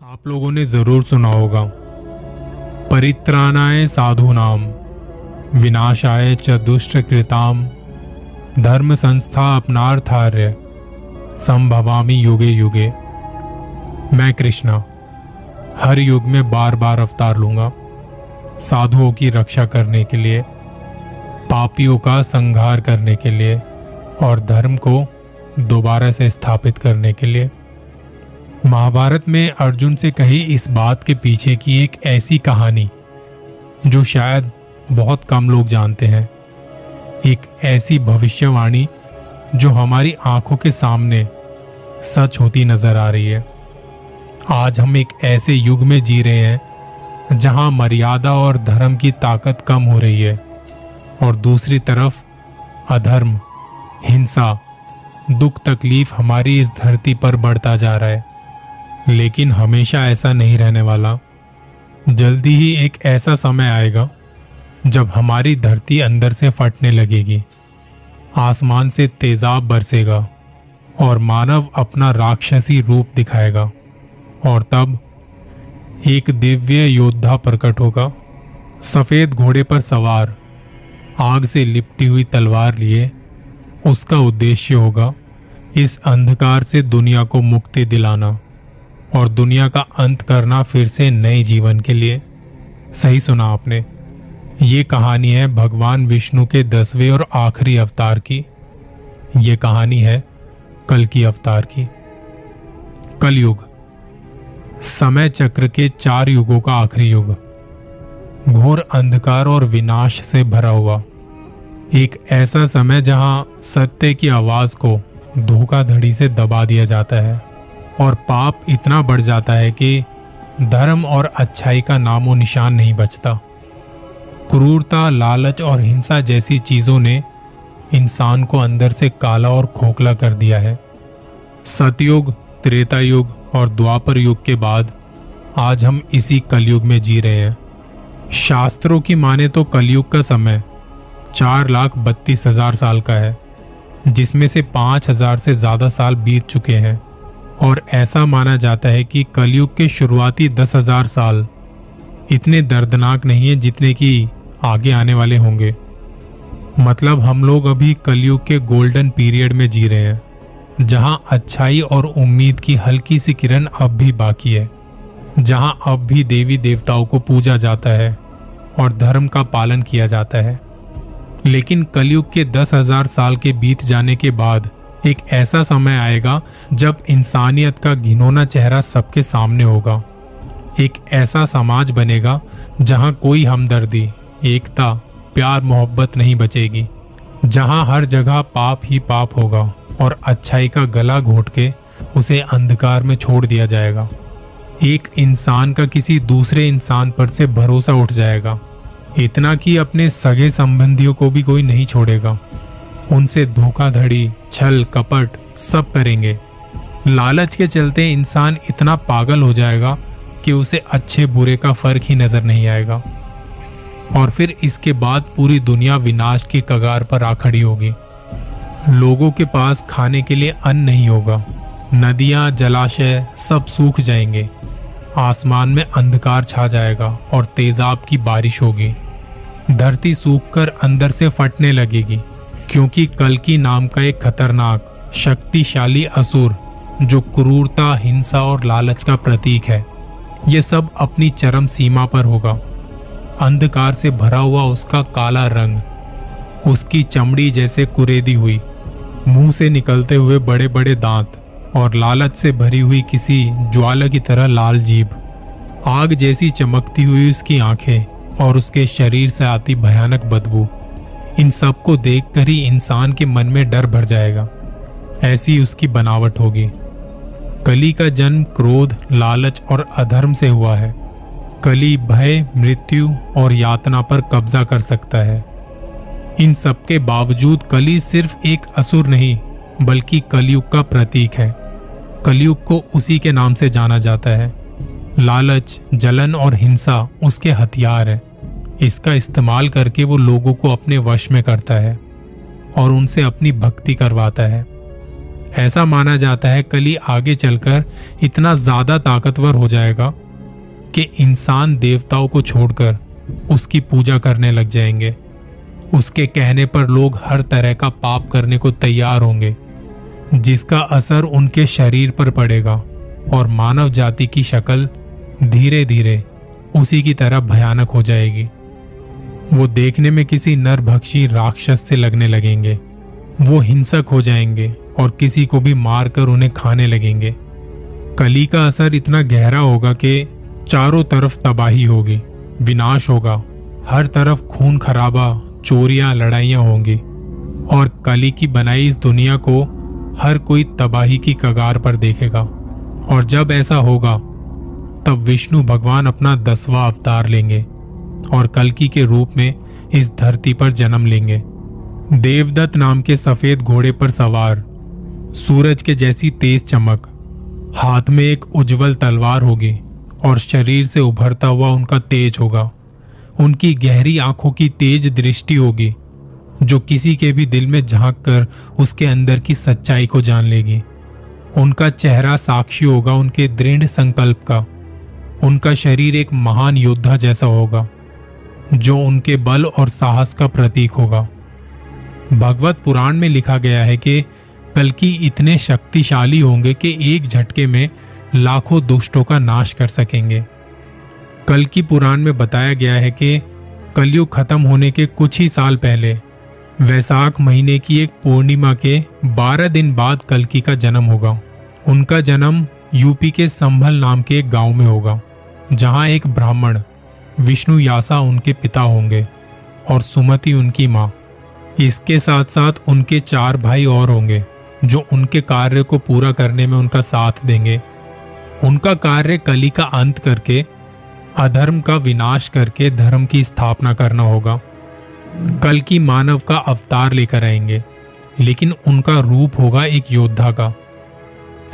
आप लोगों ने जरूर सुना होगा, परित्राणाय साधूनाम विनाशाय च दुष्ट कृताम धर्म संस्था अपनार्थार्य संभवामि युगे युगे। मैं कृष्णा हर युग में बार बार अवतार लूंगा, साधुओं की रक्षा करने के लिए, पापियों का संहार करने के लिए और धर्म को दोबारा से स्थापित करने के लिए। महाभारत में अर्जुन से कही इस बात के पीछे की एक ऐसी कहानी जो शायद बहुत कम लोग जानते हैं, एक ऐसी भविष्यवाणी जो हमारी आंखों के सामने सच होती नजर आ रही है। आज हम एक ऐसे युग में जी रहे हैं जहां मर्यादा और धर्म की ताकत कम हो रही है और दूसरी तरफ अधर्म, हिंसा, दुख तकलीफ हमारी इस धरती पर बढ़ता जा रहा है। लेकिन हमेशा ऐसा नहीं रहने वाला। जल्दी ही एक ऐसा समय आएगा जब हमारी धरती अंदर से फटने लगेगी, आसमान से तेजाब बरसेगा और मानव अपना राक्षसी रूप दिखाएगा। और तब एक दिव्य योद्धा प्रकट होगा, सफेद घोड़े पर सवार, आग से लिपटी हुई तलवार लिए। उसका उद्देश्य होगा इस अंधकार से दुनिया को मुक्ति दिलाना और दुनिया का अंत करना फिर से नए जीवन के लिए। सही सुना आपने, ये कहानी है भगवान विष्णु के 10वें और आखिरी अवतार की। ये कहानी है कल्कि अवतार की। कलयुग समय चक्र के 4 युगों का आखिरी युग, घोर अंधकार और विनाश से भरा हुआ एक ऐसा समय जहां सत्य की आवाज को धोखाधड़ी से दबा दिया जाता है और पाप इतना बढ़ जाता है कि धर्म और अच्छाई का नामो निशान नहीं बचता। क्रूरता, लालच और हिंसा जैसी चीजों ने इंसान को अंदर से काला और खोखला कर दिया है। सतयुग, त्रेता युग और द्वापर युग के बाद आज हम इसी कलयुग में जी रहे हैं। शास्त्रों की माने तो कलयुग का समय 4,32,000 साल का है, जिसमें से 5,000 से ज्यादा साल बीत चुके हैं। और ऐसा माना जाता है कि कलयुग के शुरुआती 10,000 साल इतने दर्दनाक नहीं है जितने कि आगे आने वाले होंगे। मतलब हम लोग अभी कलयुग के गोल्डन पीरियड में जी रहे हैं, जहां अच्छाई और उम्मीद की हल्की सी किरण अब भी बाकी है, जहां अब भी देवी देवताओं को पूजा जाता है और धर्म का पालन किया जाता है। लेकिन कलयुग के 10,000 साल के बीत जाने के बाद एक ऐसा समय आएगा जब इंसानियत का घिनौना चेहरा सबके सामने होगा। एक ऐसा समाज बनेगा जहां कोई हमदर्दी, एकता, प्यार, मोहब्बत नहीं बचेगी, जहां हर जगह पाप ही पाप होगा और अच्छाई का गला घोट के उसे अंधकार में छोड़ दिया जाएगा। एक इंसान का किसी दूसरे इंसान पर से भरोसा उठ जाएगा, इतना कि अपने सगे संबंधियों को भी कोई नहीं छोड़ेगा। उनसे धोखाधड़ी, छल, कपट सब करेंगे। लालच के चलते इंसान इतना पागल हो जाएगा कि उसे अच्छे बुरे का फर्क ही नजर नहीं आएगा। और फिर इसके बाद पूरी दुनिया विनाश की कगार पर आ खड़ी होगी। लोगों के पास खाने के लिए अन्न नहीं होगा, नदियां, जलाशय सब सूख जाएंगे, आसमान में अंधकार छा जाएगा और तेजाब की बारिश होगी। धरती सूखकर अंदर से फटने लगेगी, क्योंकि कल्कि नाम का एक खतरनाक, शक्तिशाली असुर जो क्रूरता, हिंसा और लालच का प्रतीक है, ये सब अपनी चरम सीमा पर होगा। अंधकार से भरा हुआ उसका काला रंग, उसकी चमड़ी जैसे कुरेदी हुई, मुंह से निकलते हुए बड़े बड़े दांत और लालच से भरी हुई किसी ज्वाला की तरह लाल जीभ, आग जैसी चमकती हुई उसकी आंखें और उसके शरीर से आती भयानक बदबू, इन सब को देखकर ही इंसान के मन में डर भर जाएगा। ऐसी उसकी बनावट होगी। कली का जन्म क्रोध, लालच और अधर्म से हुआ है। कली भय, मृत्यु और यातना पर कब्जा कर सकता है। इन सब के बावजूद कली सिर्फ एक असुर नहीं बल्कि कलयुग का प्रतीक है। कलयुग को उसी के नाम से जाना जाता है। लालच, जलन और हिंसा उसके हथियार है। इसका इस्तेमाल करके वो लोगों को अपने वश में करता है और उनसे अपनी भक्ति करवाता है। ऐसा माना जाता है कली आगे चलकर इतना ज्यादा ताकतवर हो जाएगा कि इंसान देवताओं को छोड़कर उसकी पूजा करने लग जाएंगे। उसके कहने पर लोग हर तरह का पाप करने को तैयार होंगे, जिसका असर उनके शरीर पर पड़ेगा और मानव जाति की शक्ल धीरे धीरे उसी की तरह भयानक हो जाएगी। वो देखने में किसी नरभक्षी राक्षस से लगने लगेंगे। वो हिंसक हो जाएंगे और किसी को भी मारकर उन्हें खाने लगेंगे। कली का असर इतना गहरा होगा कि चारों तरफ तबाही होगी, विनाश होगा, हर तरफ खून खराबा, चोरियां, लड़ाइयां होंगी और कली की बनाई इस दुनिया को हर कोई तबाही की कगार पर देखेगा। और जब ऐसा होगा तब विष्णु भगवान अपना 10वां अवतार लेंगे और कल्कि के रूप में इस धरती पर जन्म लेंगे। देवदत्त नाम के सफेद घोड़े पर सवार, सूरज के जैसी तेज चमक, हाथ में एक उज्जवल तलवार होगी और शरीर से उभरता हुआ उनका तेज होगा। उनकी गहरी आंखों की तेज दृष्टि होगी जो किसी के भी दिल में झांक कर उसके अंदर की सच्चाई को जान लेगी। उनका चेहरा साक्षी होगा उनके दृढ़ संकल्प का। उनका शरीर एक महान योद्धा जैसा होगा जो उनके बल और साहस का प्रतीक होगा। भगवत पुराण में लिखा गया है कि कल्कि इतने शक्तिशाली होंगे कि एक झटके में लाखों दुष्टों का नाश कर सकेंगे। कल्कि पुराण में बताया गया है कि कलयुग खत्म होने के कुछ ही साल पहले वैशाख महीने की एक पूर्णिमा के 12 दिन बाद कल्कि का जन्म होगा। उनका जन्म यूपी के संभल नाम के एक गांव में होगा, जहां एक ब्राह्मण विष्णुयासा उनके पिता होंगे और सुमति उनकी मां। इसके साथ साथ उनके 4 भाई और होंगे जो उनके कार्य को पूरा करने में उनका साथ देंगे। उनका कार्य कली का अंत करके, अधर्म का विनाश करके धर्म की स्थापना करना होगा। कल्कि मानव का अवतार लेकर आएंगे, लेकिन उनका रूप होगा एक योद्धा का।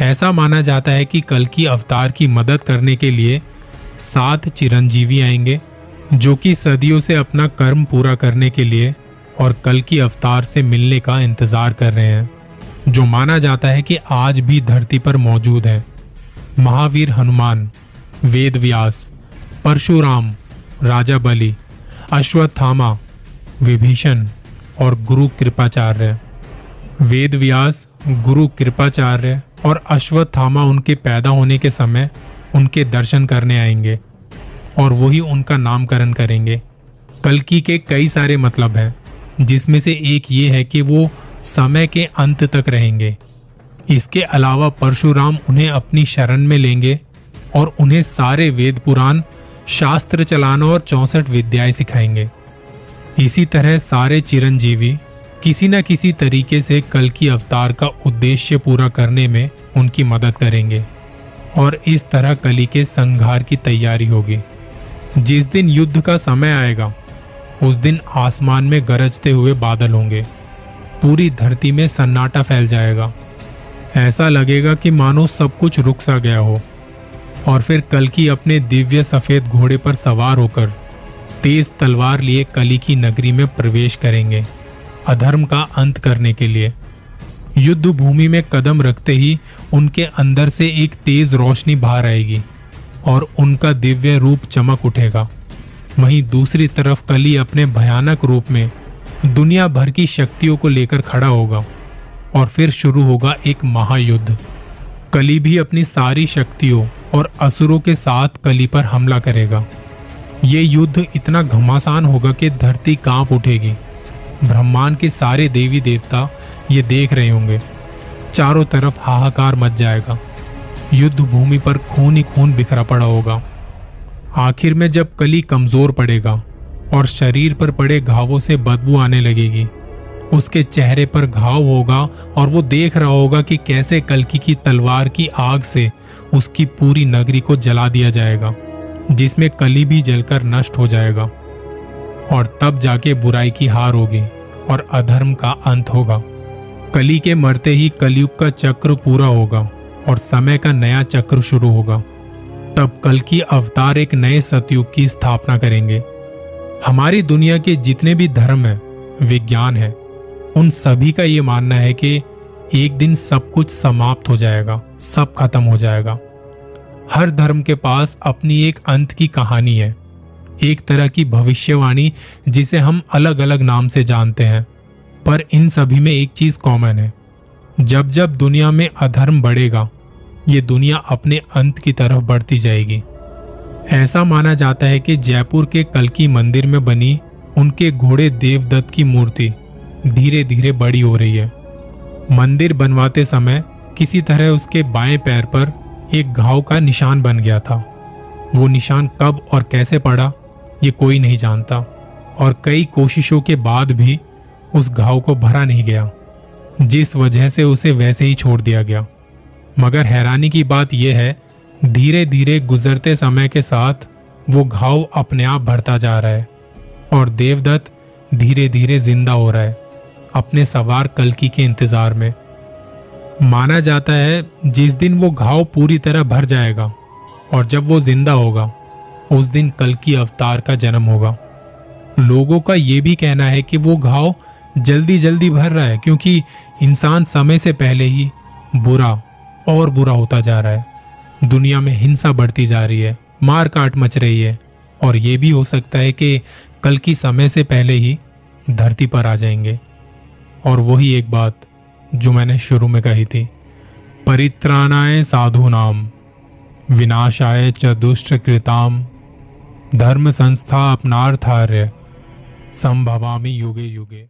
ऐसा माना जाता है कि कल्कि अवतार की मदद करने के लिए 7 चिरंजीवी आएंगे जो कि सदियों से अपना कर्म पूरा करने के लिए और कल्कि अवतार से मिलने का इंतजार कर रहे हैं, जो माना जाता है कि आज भी धरती पर मौजूद है। महावीर हनुमान, वेद व्यास, परशुराम, राजा बलि, अश्वत्थामा, विभीषण और गुरु कृपाचार्य। वेद व्यास, गुरु कृपाचार्य और अश्वत्थामा उनके पैदा होने के समय उनके दर्शन करने आएंगे और वही उनका नामकरण करेंगे। कल्कि के कई सारे मतलब हैं, जिसमें से एक ये है कि वो समय के अंत तक रहेंगे। इसके अलावा परशुराम उन्हें अपनी शरण में लेंगे और उन्हें सारे वेद पुराण, शास्त्र चलाना और 64 विद्याएं सिखाएंगे। इसी तरह सारे चिरंजीवी किसी न किसी तरीके से कल्कि अवतार का उद्देश्य पूरा करने में उनकी मदद करेंगे और इस तरह कली के संहार की तैयारी होगी। जिस दिन युद्ध का समय आएगा उस दिन आसमान में गरजते हुए बादल होंगे, पूरी धरती में सन्नाटा फैल जाएगा। ऐसा लगेगा कि मानो सब कुछ रुक सा गया हो और फिर कल्कि अपने दिव्य सफेद घोड़े पर सवार होकर तेज तलवार लिए कली की नगरी में प्रवेश करेंगे, अधर्म का अंत करने के लिए। युद्ध भूमि में कदम रखते ही उनके अंदर से एक तेज रोशनी बाहर आएगी और उनका दिव्य रूप चमक उठेगा। वहीं दूसरी तरफ कली अपने भयानक रूप में दुनिया भर की शक्तियों को लेकर खड़ा होगा और फिर शुरू होगा एक महायुद्ध। कली भी अपनी सारी शक्तियों और असुरों के साथ कली पर हमला करेगा। ये युद्ध इतना घमासान होगा कि धरती कांप उठेगी। ब्रह्मांड के सारे देवी देवता ये देख रहे होंगे। चारों तरफ हाहाकार मच जाएगा। युद्ध भूमि पर खून ही खून बिखरा पड़ा होगा। आखिर में जब कली कमजोर पड़ेगा और शरीर पर पड़े घावों से बदबू आने लगेगी, उसके चेहरे पर घाव होगा और वो देख रहा होगा कि कैसे कल्कि की तलवार की आग से उसकी पूरी नगरी को जला दिया जाएगा, जिसमें कली भी जलकर नष्ट हो जाएगा। और तब जाके बुराई की हार होगी और अधर्म का अंत होगा। कली के मरते ही कलयुग का चक्र पूरा होगा और समय का नया चक्र शुरू होगा। तब कल्कि अवतार एक नए सतयुग की स्थापना करेंगे। हमारी दुनिया के जितने भी धर्म है, विज्ञान है, उन सभी का ये मानना है कि एक दिन सब कुछ समाप्त हो जाएगा, सब खत्म हो जाएगा। हर धर्म के पास अपनी एक अंत की कहानी है, एक तरह की भविष्यवाणी जिसे हम अलग अलग नाम से जानते हैं, पर इन सभी में एक चीज कॉमन है। जब जब दुनिया में अधर्म बढ़ेगा, ये दुनिया अपने अंत की तरफ बढ़ती जाएगी। ऐसा माना जाता है कि जयपुर के कल्की मंदिर में बनी उनके घोड़े देवदत्त की मूर्ति धीरे धीरे बड़ी हो रही है। मंदिर बनवाते समय किसी तरह उसके बाएं पैर पर एक घाव का निशान बन गया था। वो निशान कब और कैसे पड़ा ये कोई नहीं जानता, और कई कोशिशों के बाद भी उस घाव को भरा नहीं गया, जिस वजह से उसे वैसे ही छोड़ दिया गया। मगर हैरानी की बात यह है, धीरे धीरे गुजरते समय के साथ वो घाव अपने आप भरता जा रहा है और देवदत्त धीरे धीरे जिंदा हो रहा है, अपने सवार कल्की के इंतजार में। माना जाता है जिस दिन वो घाव पूरी तरह भर जाएगा और जब वो जिंदा होगा, उस दिन कल्की अवतार का जन्म होगा। लोगों का ये भी कहना है कि वो घाव जल्दी जल्दी भर रहा है क्योंकि इंसान समय से पहले ही बुरा और बुरा होता जा रहा है। दुनिया में हिंसा बढ़ती जा रही है, मार काट मच रही है, और ये भी हो सकता है कि कल्की समय से पहले ही धरती पर आ जाएंगे। और वही एक बात जो मैंने शुरू में कही थी, परित्राणाय साधूनाम विनाशाय च दुष्टकृताम धर्म संस्था अपनार्थार्य संभवामि युगे युगे।